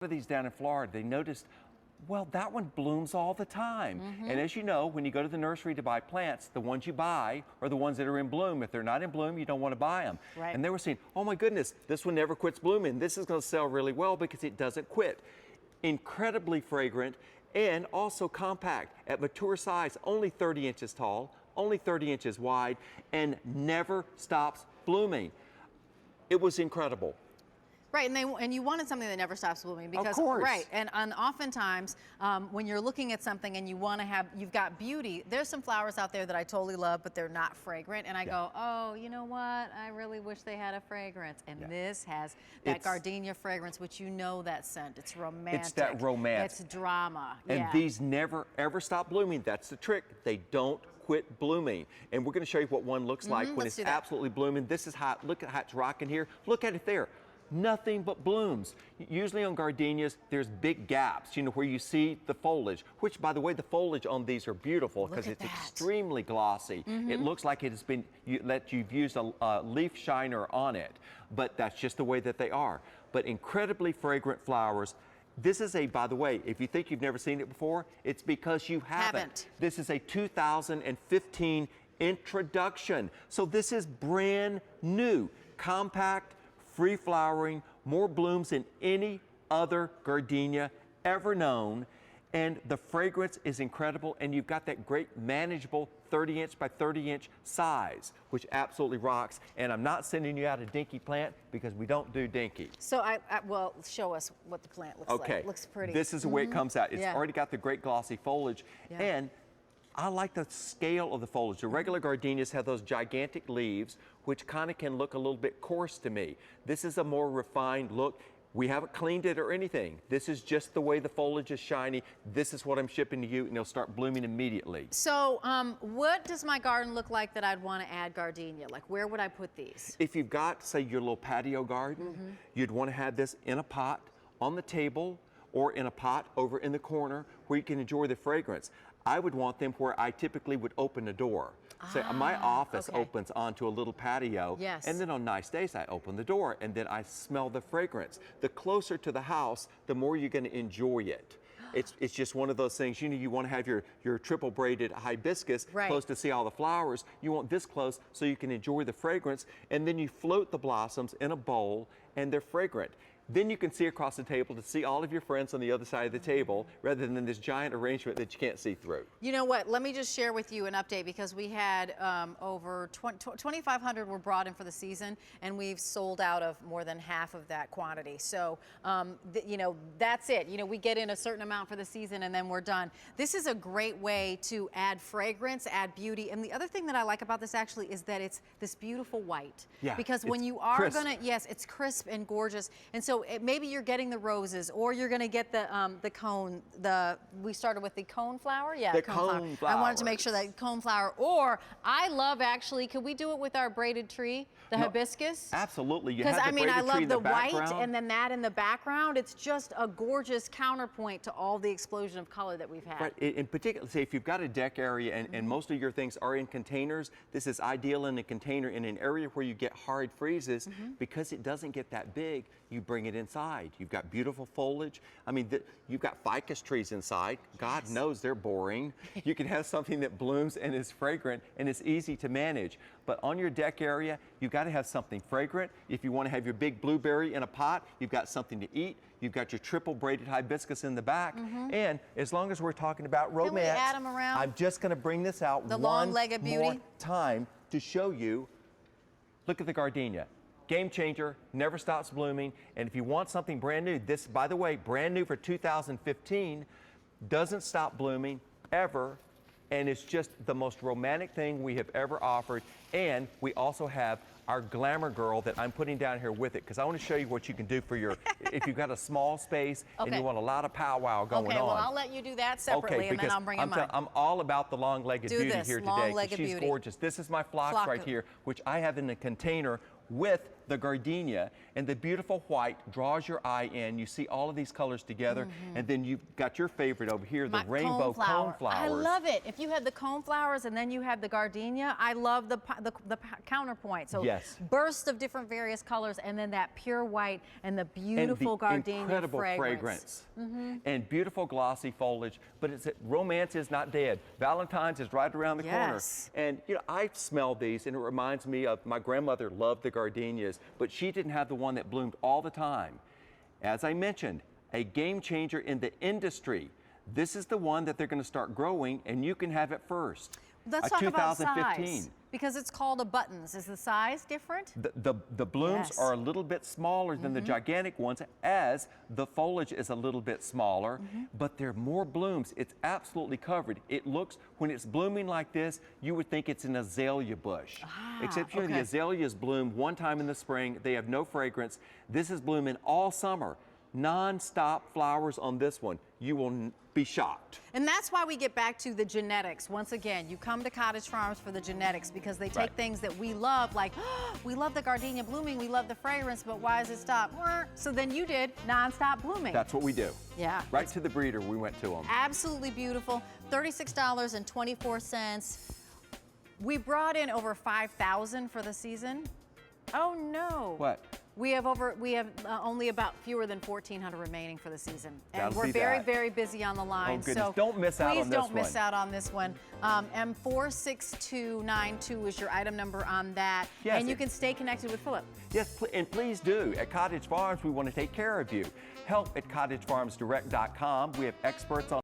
of these down in Florida, they noticed, well, that one blooms all the time. And as you know, when you go to the nursery to buy plants, the ones you buy are the ones that are in bloom. If they're not in bloom, you don't want to buy them. Right. And they were saying, oh my goodness, this one never quits blooming. This is going to sell really well because it doesn't quit. Incredibly fragrant and also compact at mature size, only 30 inches tall, only 30 inches wide, and never stops blooming. It was incredible. Right, and you wanted something that never stops blooming because, of course. Right, and oftentimes when you're looking at something and you want to have, you've got beauty. There's some flowers out there that I totally love, but they're not fragrant, and I go, oh, you know what? I really wish they had a fragrance, and this has that gardenia fragrance, which you know that scent. It's romantic. It's that romance. It's drama. And these never ever stop blooming. That's the trick. They don't quit blooming. And we're going to show you what one looks like when it's absolutely blooming. This is hot. Look at how it's rocking here. Look at it there. Nothing but blooms. Usually on gardenias, there's big gaps, you know, where you see the foliage, which, by the way, the foliage on these are beautiful because it's extremely glossy. It looks like it has been, you've used a leaf shiner on it, but that's just the way that they are. But incredibly fragrant flowers. This is by the way, if you think you've never seen it before, it's because you haven't. This is a 2015 introduction. So this is brand new, compact, free flowering, more blooms than any other gardenia ever known. And the fragrance is incredible, and you've got that great manageable 30-inch by 30-inch size, which absolutely rocks. And I'm not sending you out a dinky plant because we don't do dinky. So well, show us what the plant looks like. It looks pretty. This is the way it comes out. It's already got the great glossy foliage. And I like the scale of the foliage. The regular gardenias have those gigantic leaves, which kind of can look a little bit coarse to me. This is a more refined look. We haven't cleaned it or anything. This is just the way the foliage is shiny. This is what I'm shipping to you, and it'll start blooming immediately. So what does my garden look like that I'd want to add gardenia? Like, where would I put these? If you've got, say, your little patio garden, you'd want to have this in a pot on the table or in a pot over in the corner where you can enjoy the fragrance. I would want them where I typically would open a door. So my office opens onto a little patio, and then on nice days I open the door and then I smell the fragrance. The closer to the house, the more you're going to enjoy it. It's just one of those things, you know, you want to have your triple braided hibiscus close to see all the flowers. You want this close so you can enjoy the fragrance, and then you float the blossoms in a bowl and they're fragrant. Then you can see across the table to see all of your friends on the other side of the table rather than this giant arrangement that you can't see through. You know what? Let me just share with you an update because we had over 2,500 were brought in for the season, and we've sold out of more than half of that quantity. So, you know, that's it. You know, we get in a certain amount for the season and then we're done. This is a great way to add fragrance, add beauty. And the other thing that I like about this actually is that it's this beautiful white. Yeah, because when you are gonna, it's crisp and gorgeous. And so maybe you're getting the roses, or you're going to get the cone. We started with the cone flower, the cone flower. I wanted to make sure that cone flower. Or I love actually. Could we do it with our braided tree, the hibiscus? Absolutely. Because I mean, I love the white and then that in the background. It's just a gorgeous counterpoint to all the explosion of color that we've had. Right. In particular, say if you've got a deck area and most of your things are in containers, this is ideal in a container in an area where you get hard freezes because it doesn't get that big. You bring it inside. You've got beautiful foliage. I mean, you've got ficus trees inside. God knows they're boring. You can have something that blooms and is fragrant and is easy to manage. But on your deck area, you've got to have something fragrant. If you want to have your big blueberry in a pot, you've got something to eat. You've got your triple braided hibiscus in the back. And as long as we're talking about romance, can we add them around? I'm just going to bring this out one more time to show you. Look at the gardenia. Game changer, never stops blooming. And if you want something brand new, this, by the way, brand new for 2015, doesn't stop blooming ever. And it's just the most romantic thing we have ever offered. And we also have our glamour girl that I'm putting down here with it, because I want to show you what you can do for your, if you've got a small space and you want a lot of powwow going on. Okay, well, I'll let you do that separately, and then I'll bring in mine. I'm all about the long-legged beauty here today. She's gorgeous. This is my phlox right here, which I have in a container with the gardenia, and the beautiful white draws your eye in. You see all of these colors together, and then you've got your favorite over here, the rainbow cone flowers. I love it. If you had the cone flowers and then you had the gardenia, I love the counterpoint. So yes. burst of different various colors, and then that pure white and the beautiful and the gardenia incredible fragrance. And beautiful glossy foliage. But romance is not dead. Valentine's is right around the corner. And you know, I smell these, and it reminds me of my grandmother loved the gardenias, but she didn't have the one that bloomed all the time. As I mentioned, a game changer in the industry. This is the one that they're going to start growing, and you can have it first. Let's talk about size, because it's called a buttons. Is the size different? The blooms are a little bit smaller than the gigantic ones, as the foliage is a little bit smaller, but there are more blooms. It's absolutely covered. It looks, when it's blooming like this, you would think it's an azalea bush. Except you know, the azaleas bloom one time in the spring. They have no fragrance. This is blooming all summer. Non-stop flowers on this one. You will be shocked. And that's why we get back to the genetics. Once again, you come to Cottage Farms for the genetics, because they take things that we love, like, oh, we love the gardenia blooming, we love the fragrance, but why does it stop? So then you did non-stop blooming. That's what we do. Yeah. Right to the breeder, we went to them. Absolutely beautiful. $36.24. We brought in over 5,000 for the season. Oh no. What? We have only about fewer than 1,400 remaining for the season, and we're very busy on the line. Oh goodness! So don't miss out on this one. Please don't miss out on this one. M46292 is your item number on that, and you can stay connected with Philip. Yes, and please do. At Cottage Farms, we want to take care of you. Help at cottagefarmsdirect.com. We have experts on